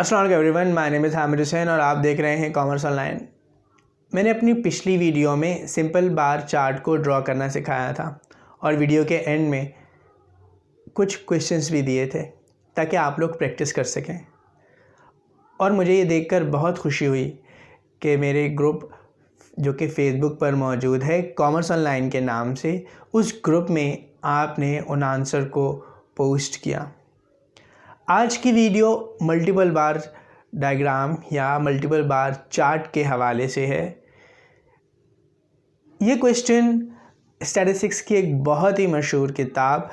अस्सलाम वालेकुम everyone, my name is Hamid Hussain और आप देख रहे हैं कॉमर्स ऑनलाइन। मैंने अपनी पिछली वीडियो में सिंपल बार चार्ट को ड्रॉ करना सिखाया था और वीडियो के एंड में कुछ क्वेश्चंस भी दिए थे ताकि आप लोग प्रैक्टिस कर सकें। और मुझे ये देखकर बहुत खुशी हुई कि मेरे ग्रुप जो कि फेसबुक पर मौजूद है कॉमर्स ऑनलाइन के नाम से, उस ग्रुप में आपने उन आंसर को पोस्ट किया। आज की वीडियो मल्टीपल बार डायग्राम या मल्टीपल बार चार्ट के हवाले से है। ये क्वेश्चन स्टैटिस्टिक्स की एक बहुत ही मशहूर किताब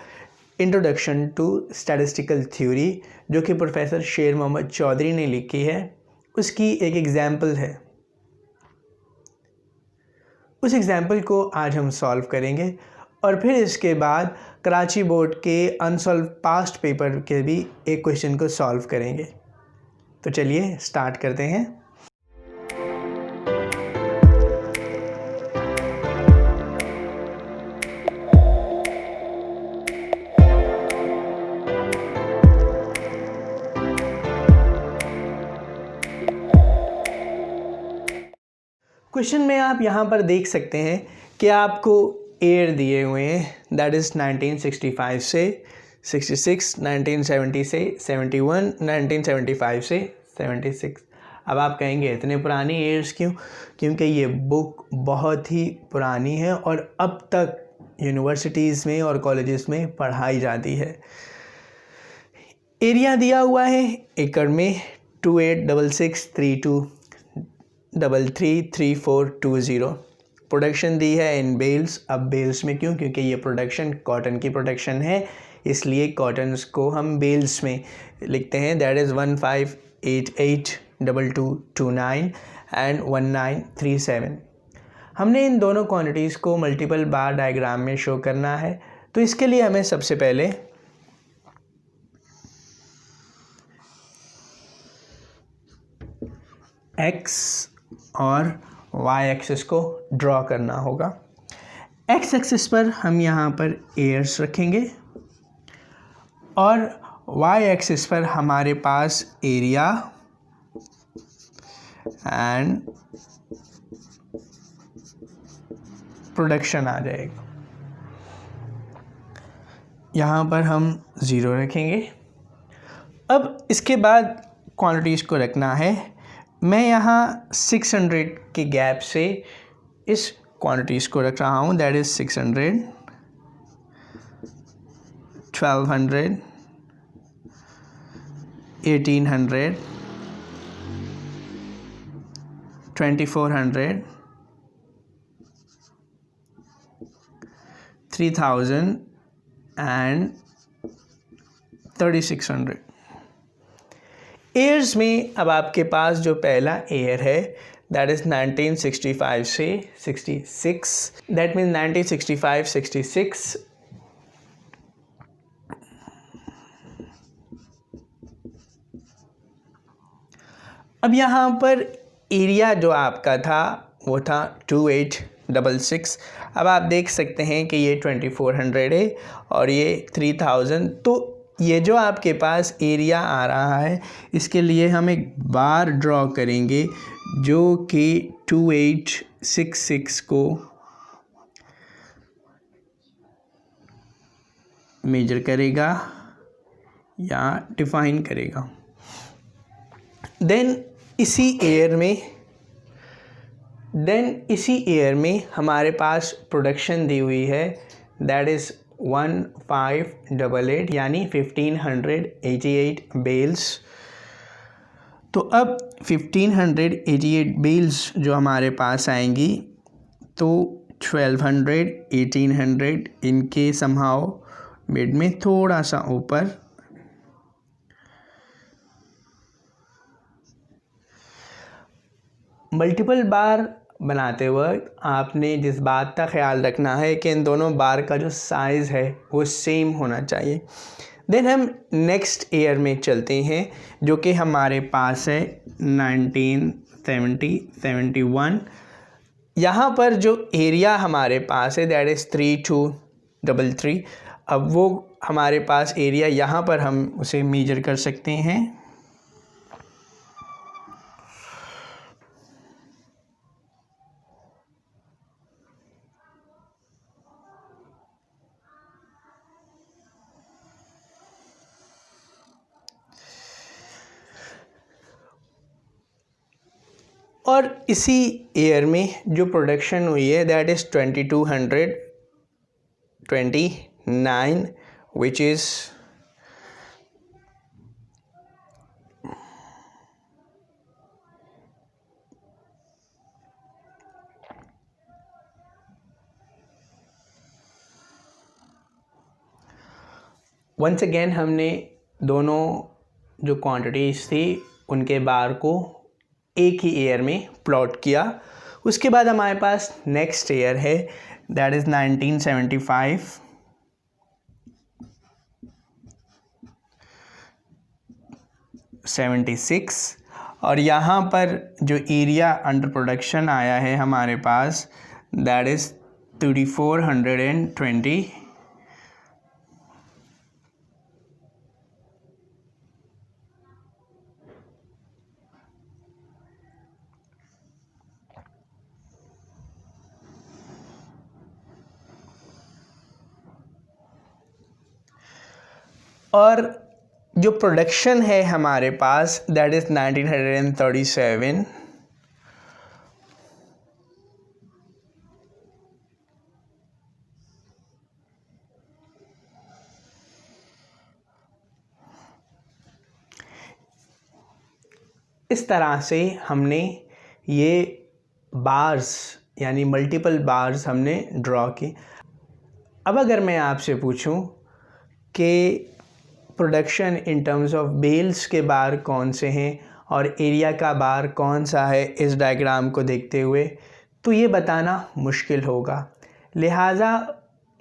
इंट्रोडक्शन टू स्टैटिस्टिकल थ्योरी जो कि प्रोफेसर शेर मोहम्मद चौधरी ने लिखी है, उसकी एक एग्ज़ाम्पल है। उस एग्ज़ाम्पल को आज हम सॉल्व करेंगे और फिर इसके बाद कराची बोर्ड के अनसॉल्व पास्ट पेपर के भी एक क्वेश्चन को सॉल्व करेंगे। तो चलिए स्टार्ट करते हैं। क्वेश्चन में आप यहाँ पर देख सकते हैं कि आपको ईयर दिए हुए हैं, दैट इज़ 1965 से 66, 1970 से 71, 1975 से 76। अब आप कहेंगे इतने पुरानी ईयर्स क्यों? क्योंकि ये बुक बहुत ही पुरानी है और अब तक यूनिवर्सिटीज़ में और कॉलेजेस में पढ़ाई जाती है। एरिया दिया हुआ है एकड़ में 286632333420। प्रोडक्शन दी है इन बेल्स। अब बेल्स में क्यों? क्योंकि ये प्रोडक्शन कॉटन की प्रोडक्शन है, इसलिए कॉटन्स को हम बेल्स में लिखते हैं। That is 15882229 and 1937। हमने इन दोनों क्वांटिटीज़ को मल्टीपल बार डायग्राम में शो करना है, तो इसके लिए हमें सबसे पहले एक्स और वाई एक्सिस को ड्रॉ करना होगा। एक्स एक्सिस पर हम यहाँ पर एयर्स रखेंगे और वाई एक्सिस पर हमारे पास एरिया एंड प्रोडक्शन आ जाएगा। यहाँ पर हम 0 रखेंगे। अब इसके बाद क्वांटिटीज़ को रखना है। मैं यहाँ 600 के गैप से इस क्वांटिटीज़ को रख रहा हूँ, दैट इज़ 600, 1200, 1800, 2400, 3000 एंड 3600। ईयर्स में अब आपके पास जो पहला ईयर है दैट इज़ 1965 से 66, दैट मीन्स 1965-66। अब यहाँ पर एरिया जो आपका था वो था 2866। अब आप देख सकते हैं कि ये 2400 है और ये 3000। तो ये जो आपके पास एरिया आ रहा है इसके लिए हम एक बार ड्रॉ करेंगे जो कि 2866 को मेजर करेगा या डिफाइन करेगा। देन इसी ईयर में हमारे पास प्रोडक्शन दी हुई है, दैट इज़ 1588 यानी 1588 बेल्स। तो अब 1588 बेल्स जो हमारे पास आएंगी तो 1200, 1800 इनके समहाउ मिड में थोड़ा सा ऊपर, मल्टीपल बार बनाते वक्त आपने जिस बात का ख्याल रखना है कि इन दोनों बार का जो साइज़ है वो सेम होना चाहिए। देन हम नेक्स्ट ईयर में चलते हैं जो कि हमारे पास है 1970-71। यहाँ पर जो एरिया हमारे पास है दैट इज़ 3233। अब वो हमारे पास एरिया यहाँ पर हम उसे मेजर कर सकते हैं। और इसी ईयर में जो प्रोडक्शन हुई है that is 2229 which is once again हमने दोनों जो क्वांटिटीज़ थी उनके बार को एक ही ईयर में प्लॉट किया। उसके बाद हमारे पास नेक्स्ट ईयर है दैट इज़ 1975, 76 और यहाँ पर जो एरिया अंडर प्रोडक्शन आया है हमारे पास दैट इज़ 3420। और जो प्रोडक्शन है हमारे पास दैट इज़ 1937। इस तरह से हमने ये बार्स यानी मल्टीपल बार्स हमने ड्रॉ की। अब अगर मैं आपसे पूछूं कि production in terms of bales के बार कौन से हैं और एरिया का बार कौन सा है इस डायग्राम को देखते हुए, तो ये बताना मुश्किल होगा। लिहाजा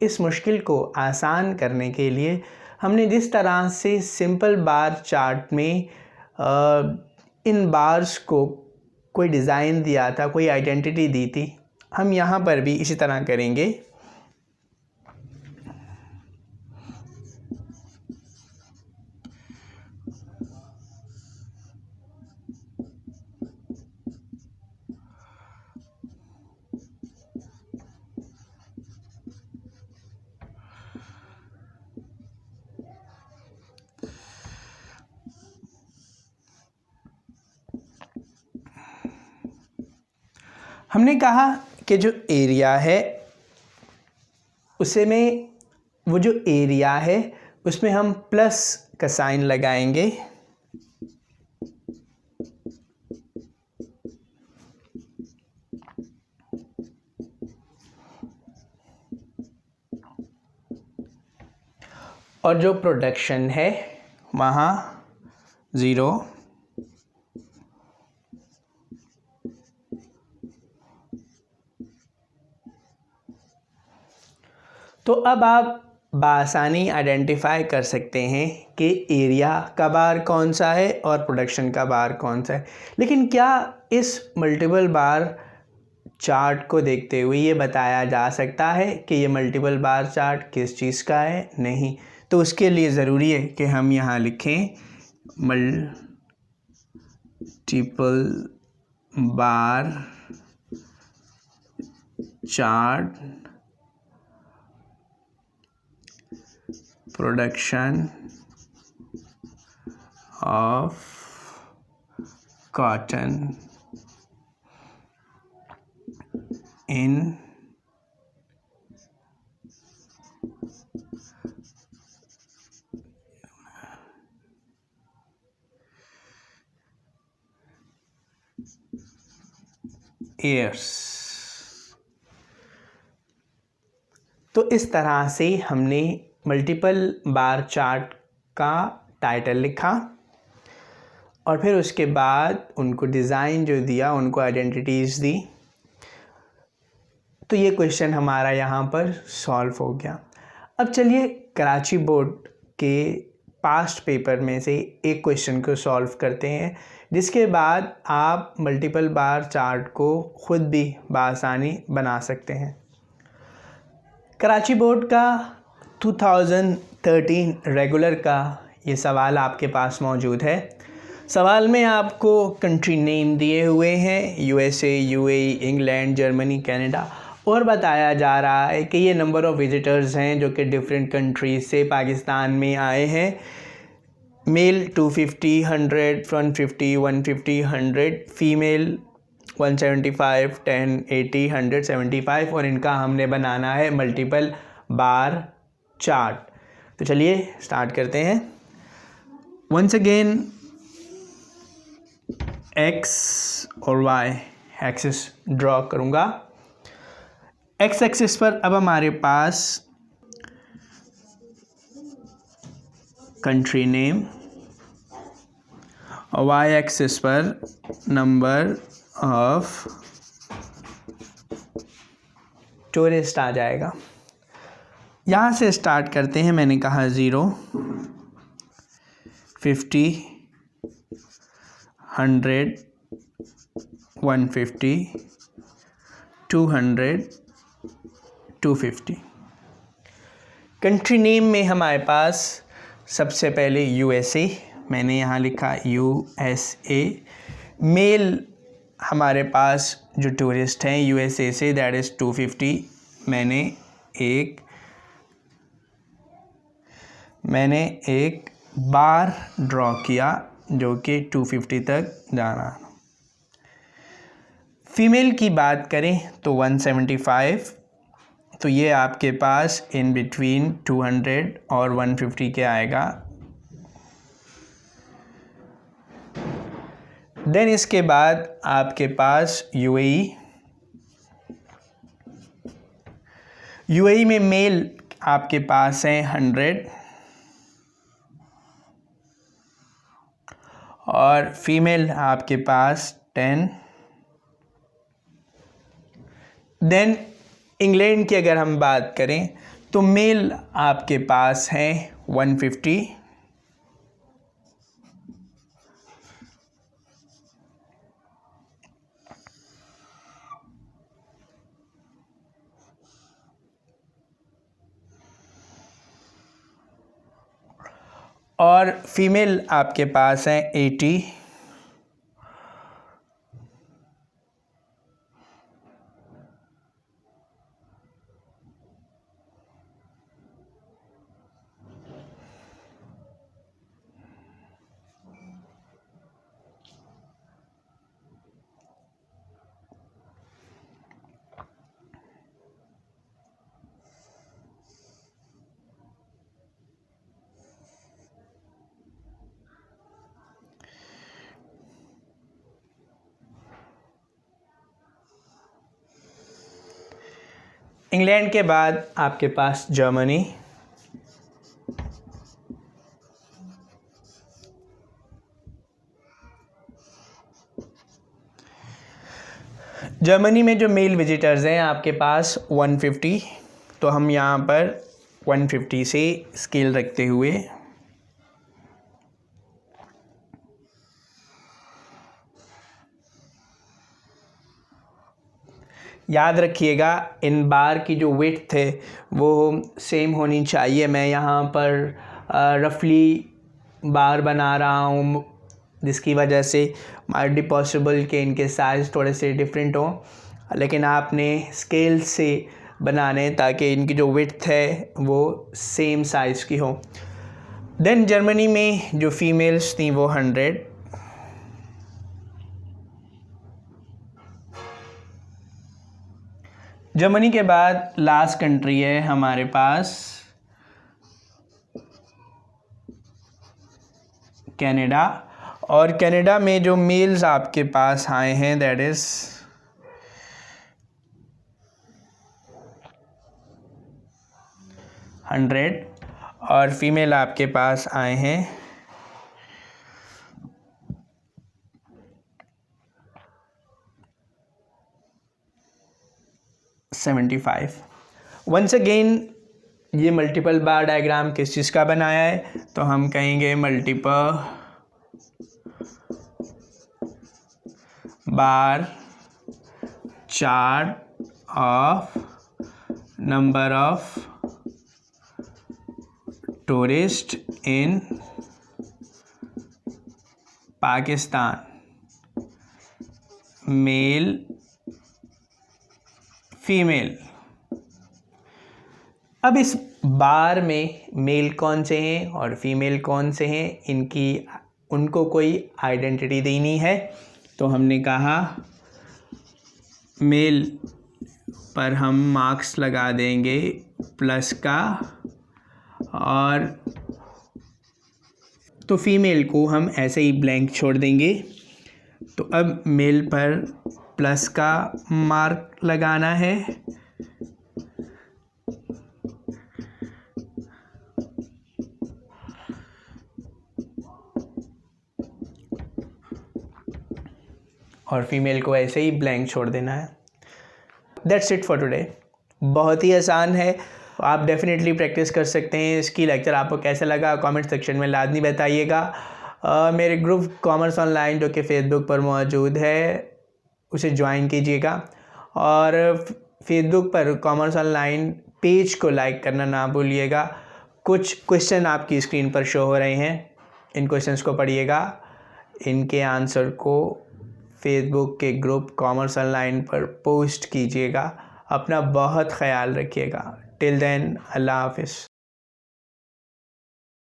इस मुश्किल को आसान करने के लिए हमने जिस तरह से सिंपल बार चार्ट में इन बार्स को कोई डिज़ाइन दिया था, कोई आइडेंटिटी दी थी, हम यहाँ पर भी इसी तरह करेंगे। हमने कहा कि जो एरिया है उसे में वो जो एरिया है उसमें हम प्लस का साइन लगाएंगे और जो प्रोडक्शन है वहाँ 0। तो अब आप बआसानी आइडेंटिफाई कर सकते हैं कि एरिया का बार कौन सा है और प्रोडक्शन का बार कौन सा है। लेकिन क्या इस मल्टीपल बार चार्ट को देखते हुए ये बताया जा सकता है कि ये मल्टीपल बार चार्ट किस चीज़ का है? नहीं। तो उसके लिए ज़रूरी है कि हम यहाँ लिखें multiple bar chart production of cotton in years। तो इस तरह से हमने मल्टीपल बार चार्ट का टाइटल लिखा और फिर उसके बाद उनको डिज़ाइन जो दिया, उनको आइडेंटिटीज़ दी। तो ये क्वेश्चन हमारा यहाँ पर सॉल्व हो गया। अब चलिए कराची बोर्ड के पास्ट पेपर में से एक क्वेश्चन को सॉल्व करते हैं, जिसके बाद आप मल्टीपल बार चार्ट को ख़ुद भी बआसानी बना सकते हैं। कराची बोर्ड का 2013 रेगुलर का ये सवाल आपके पास मौजूद है। सवाल में आपको कंट्री नेम दिए हुए हैं USA, UAE, England, Germany, Canada, और बताया जा रहा है कि ये नंबर ऑफ़ विज़िटर्स हैं जो कि डिफरेंट कंट्रीज से पाकिस्तान में आए हैं। मेल 250, 100, 150, 150, 100, फीमेल 175, 10, 80, 100, 75 और इनका हमने बनाना है मल्टीपल बार चार्ट। तो चलिए स्टार्ट करते हैं। वंस अगेन एक्स और वाई एक्सिस ड्रॉ करूँगा। एक्स एक्सिस पर अब हमारे पास कंट्री नेम और वाई एक्सिस पर नंबर ऑफ टूरिस्ट आ जाएगा। यहाँ से स्टार्ट करते हैं। मैंने कहा 0, 50, 100, 150, 200, 250। कंट्री नेम में हमारे पास सबसे पहले USA, मैंने यहाँ लिखा USA। मेल हमारे पास जो टूरिस्ट हैं USA से दैट इज़ 250, मैंने एक बार ड्रॉ किया जो कि 250 तक जाना। फीमेल की बात करें तो 175, तो ये आपके पास इन बिटवीन 200 और 150 के आएगा। देन इसके बाद आपके पास UAE में मेल आपके पास है 100 और फीमेल आपके पास 10। देन इंग्लैंड की अगर हम बात करें तो मेल आपके पास है 150 और फीमेल आपके पास है 80। इंग्लैंड के बाद आपके पास जर्मनी, जर्मनी में जो मेल विजिटर्स हैं आपके पास 150, तो हम यहाँ पर 150 से स्केल रखते हुए याद रखिएगा इन बार की जो विड्थ है वो सेम होनी चाहिए। मैं यहाँ पर रफली बार बना रहा हूँ जिसकी वजह से माइट बी पॉसिबल कि इनके साइज़ थोड़े से डिफरेंट हों, लेकिन आपने स्केल से बनाने ताकि इनकी जो विड्थ है वो सेम साइज़ की हो। देन जर्मनी में जो फीमेल्स थी वो 100, जर्मनी के बाद लास्ट कंट्री है हमारे पास कनाडा, और कनाडा में जो मेल्स आपके पास आए हैं दैट इज़ 100 और फीमेल आपके पास आए हैं 75। वंस अगेन ये मल्टीपल बार डायग्राम किस चीज़ का बनाया है, तो हम कहेंगे multiple bar chart of number of tourist in Pakistan, male female. अब इस बार में मेल कौन से हैं और फीमेल कौन से हैं उनको कोई आइडेंटिटी देनी है, तो हमने कहा मेल पर हम मार्क्स लगा देंगे प्लस का, और तो फीमेल को हम ऐसे ही ब्लैंक छोड़ देंगे। तो अब मेल पर प्लस का मार्क लगाना है, और फीमेल को ऐसे ही ब्लैंक छोड़ देना है। That's it for today. बहुत ही आसान है, आप डेफिनेटली प्रैक्टिस कर सकते हैं। इसकी लेक्चर आपको कैसा लगा कमेंट सेक्शन में लाजमी बताइएगा। मेरे ग्रुप कॉमर्स ऑनलाइन जो कि फेसबुक पर मौजूद है उसे ज्वाइन कीजिएगा, और फेसबुक पर कॉमर्स ऑनलाइन पेज को लाइक करना ना भूलिएगा। कुछ क्वेश्चन आपकी स्क्रीन पर शो हो रहे हैं, इन क्वेश्चंस को पढ़िएगा, इनके आंसर को फेसबुक के ग्रुप कॉमर्स ऑनलाइन पर पोस्ट कीजिएगा। अपना बहुत ख्याल रखिएगा। टिल देन, अल्लाह हाफिज़।